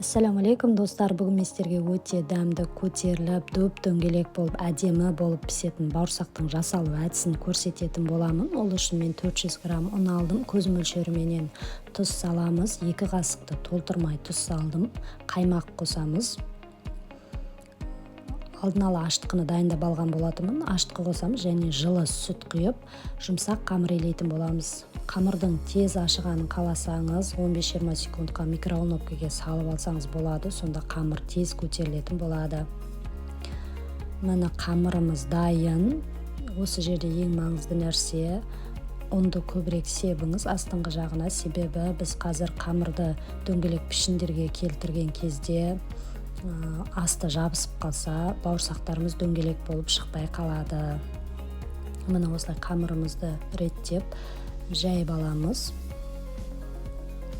Ассаламу алейкум достар, бүгін мен сіздерге өте дәмді, көтеріліп, дөп-дөңгелек болып, әдемі болып пісетін бауырсақтың жасалу әдісін көрсететін боламын. Ол үшін мен 400 грамм ұн алдым, көз мөлшеріменен тұз саламыз, 2 қасықты толтырмай тұз салдым, қаймақ қосамыз. Алдын ала аштықыны дайындап алған болатынмын. Аштықы қосамыз және жылы сүт құйып, жұмсақ қамыр илейтін боламыз. Қамырдың тез ашығанын қаласаңыз, 15-20 секундқа микроволновкаға салып алсаңыз болады, сонда қамыр тез көтерілетін болады. Міне қамырымыз дайын. Осы жерде ең маңызды нәрсе, ұнды көбірек себіңіз астыңғы жағына, себебі біз қазір қамырды дөңгелек пішіндерге келтірген кезде асты жабысып қалса, бауырсақтарымыз дөңгелек болып шықпай қалады. Міне осылай қамырымызды реттеп жайып аламыз.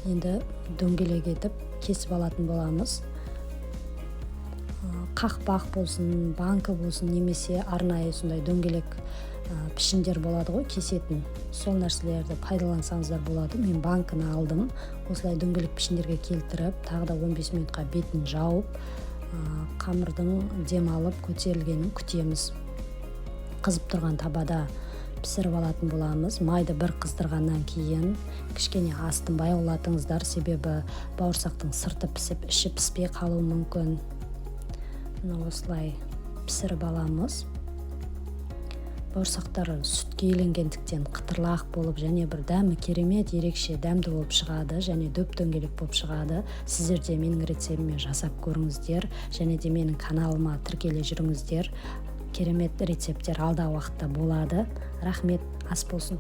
Енді дөңгелек етіп кесіп алатын боламыз. Қақпақ болсын, банка болсын, немесе арнайы сондай дөңгелек пішіндер болады ғой, кесетін. Сол нәрселерді пайдалансаңыздар болады. Мен банканы алдым. Осылай дөңгелек пішіндерге келтіріп, тағы да 15 минутқа бетін жауып, қамырдың демалып көтерілгенін күтеміз. Қызып тұрған табада пісіріп алатын боламыз. Майды бір қыздырғаннан кейін кішкене астын баяулатыңыздар, себебі бауырсақтың сырты пісіп, іші піспей қалуы мүмкін. Осылай пісіріп аламыз. Бауырсақтар сүтке иленгендіктен қытырлақ болып, және бір дәмі керемет, ерекше дәмді болып шығады, және дөп-дөңгелек болып шығады. Сіздер де менің рецептіммен жасап көріңіздер, және де менің каналыма тіркеле жүріңіздер. Керемет рецепттер алдағы уақытта болады. Рахмет, ас болсын.